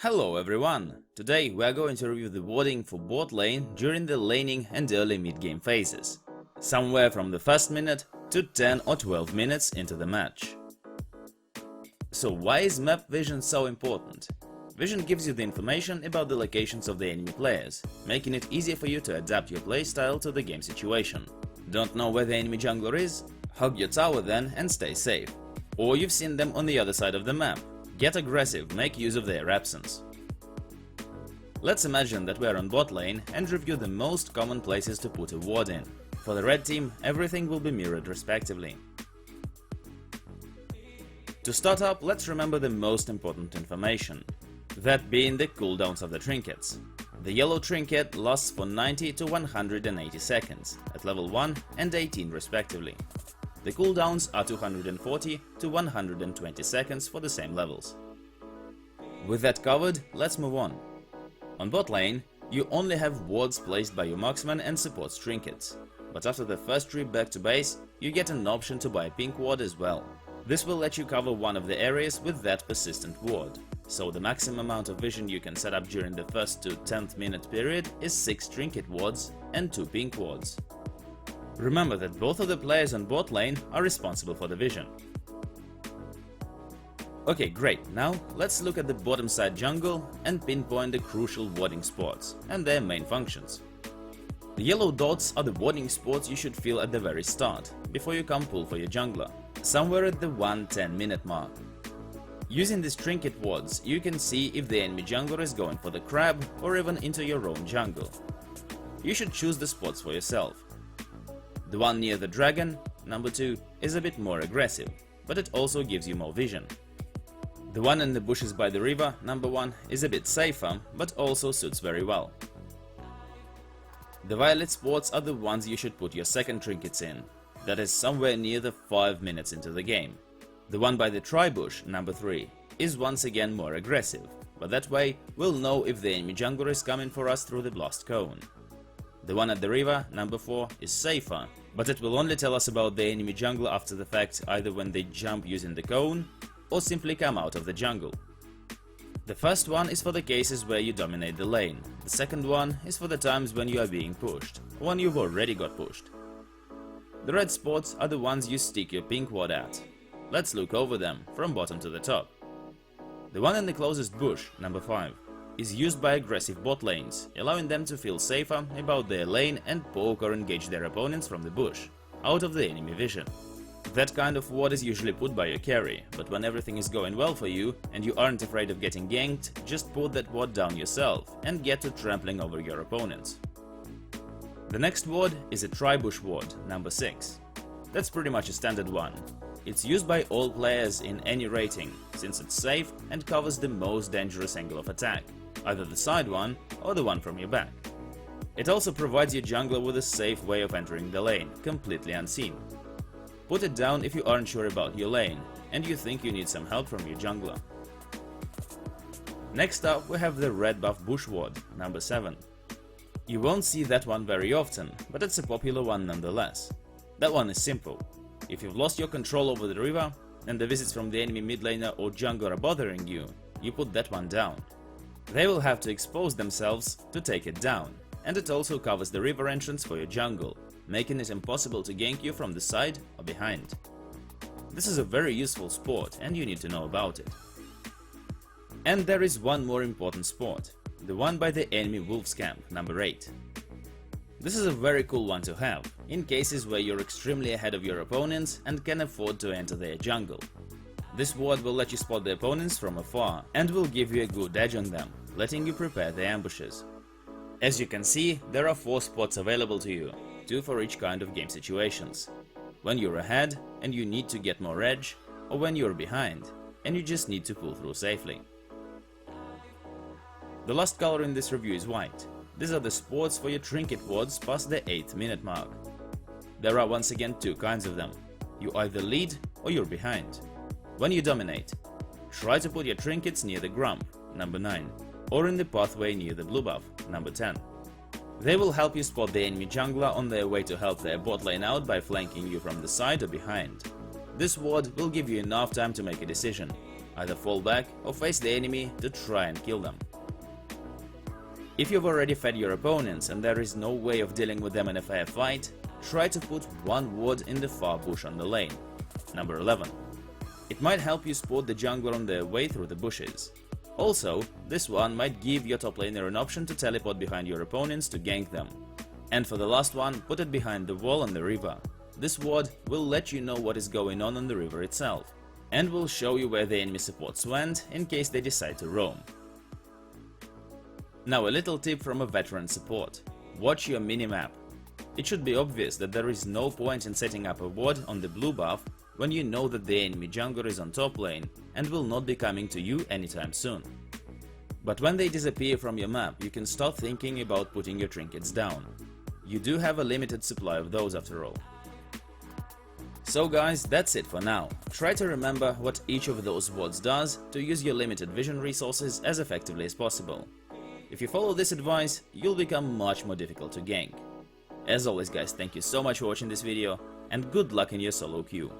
Hello everyone! Today we are going to review the wording for bot lane during the laning and early mid-game phases, somewhere from the first minute to 10 or 12 minutes into the match. So why is map vision so important? Vision gives you the information about the locations of the enemy players, making it easier for you to adapt your playstyle to the game situation. Don't know where the enemy jungler is? Hug your tower then and stay safe. Or you've seen them on the other side of the map. Get aggressive, make use of their absence. Let's imagine that we are on bot lane and review the most common places to put a ward in. For the red team, everything will be mirrored respectively. To start up, let's remember the most important information, that being the cooldowns of the trinkets. The yellow trinket lasts for 90 to 180 seconds, at level 1 and 18 respectively. The cooldowns are 240 to 120 seconds for the same levels. With that covered, let's move on. On bot lane, you only have wards placed by your marksman and supports trinkets, but after the first trip back to base, you get an option to buy a pink ward as well. This will let you cover one of the areas with that persistent ward, so the maximum amount of vision you can set up during the first to 10th minute period is 6 trinket wards and 2 pink wards. Remember that both of the players on bot lane are responsible for the vision. Okay, great, now let's look at the bottom side jungle and pinpoint the crucial warding spots and their main functions. The yellow dots are the warding spots you should feel at the very start, before you come pull for your jungler, somewhere at the 1:10 minute mark. Using these trinket wards, you can see if the enemy jungler is going for the crab or even into your own jungle. You should choose the spots for yourself. The one near the dragon, number 2, is a bit more aggressive, but it also gives you more vision. The one in the bushes by the river, number 1, is a bit safer, but also suits very well. The violet spots are the ones you should put your second trinkets in, that is somewhere near the 5 minutes into the game. The one by the tri-bush, number 3, is once again more aggressive, but that way we'll know if the enemy jungler is coming for us through the blast cone. The one at the river, number 4, is safer, but it will only tell us about the enemy jungler after the fact, either when they jump using the cone, or simply come out of the jungle. The first one is for the cases where you dominate the lane, the second one is for the times when you are being pushed, or when you've already got pushed. The red spots are the ones you stick your pink ward at. Let's look over them, from bottom to the top. The one in the closest bush, number 5, is used by aggressive bot lanes, allowing them to feel safer about their lane and poke or engage their opponents from the bush, out of the enemy vision. That kind of ward is usually put by your carry, but when everything is going well for you and you aren't afraid of getting ganked, just put that ward down yourself and get to trampling over your opponents. The next ward is a tri-bush ward, number 6. That's pretty much a standard one. It's used by all players in any rating, since it's safe and covers the most dangerous angle of attack, either the side one or the one from your back. It also provides your jungler with a safe way of entering the lane, completely unseen. Put it down if you aren't sure about your lane and you think you need some help from your jungler. Next up we have the red buff bush ward, number 7. You won't see that one very often, but it's a popular one nonetheless. That one is simple. If you've lost your control over the river and the visits from the enemy mid laner or jungler are bothering you, you put that one down. They will have to expose themselves to take it down, and it also covers the river entrance for your jungle, making it impossible to gank you from the side or behind. This is a very useful spot and you need to know about it. And there is one more important spot, the one by the enemy wolves camp, number 8. This is a very cool one to have, in cases where you're extremely ahead of your opponents and can afford to enter their jungle. This ward will let you spot the opponents from afar and will give you a good edge on them, letting you prepare the ambushes. As you can see, there are 4 spots available to you, 2 for each kind of game situations. When you're ahead and you need to get more edge, or when you're behind and you just need to pull through safely. The last color in this review is white. These are the spots for your trinket wards past the 8th minute mark. There are once again 2 kinds of them. You either lead or you're behind. When you dominate, try to put your trinkets near the grump, number 9, or in the pathway near the blue buff, number 10. They will help you spot the enemy jungler on their way to help their bot lane out by flanking you from the side or behind. This ward will give you enough time to make a decision, either fall back or face the enemy to try and kill them. If you've already fed your opponents and there is no way of dealing with them in a fair fight, try to put one ward in the far bush on the lane. Number 11. It might help you spot the jungler on their way through the bushes. Also, this one might give your top laner an option to teleport behind your opponents to gank them. And for the last one, put it behind the wall on the river. This ward will let you know what is going on the river itself, and will show you where the enemy supports went in case they decide to roam. Now a little tip from a veteran support. Watch your minimap. It should be obvious that there is no point in setting up a ward on the blue buff when you know that the enemy jungler is on top lane and will not be coming to you anytime soon. But when they disappear from your map, you can start thinking about putting your trinkets down. You do have a limited supply of those after all. So guys, that's it for now. Try to remember what each of those wards does to use your limited vision resources as effectively as possible. If you follow this advice, you'll become much more difficult to gank. As always guys, thank you so much for watching this video, and good luck in your solo queue.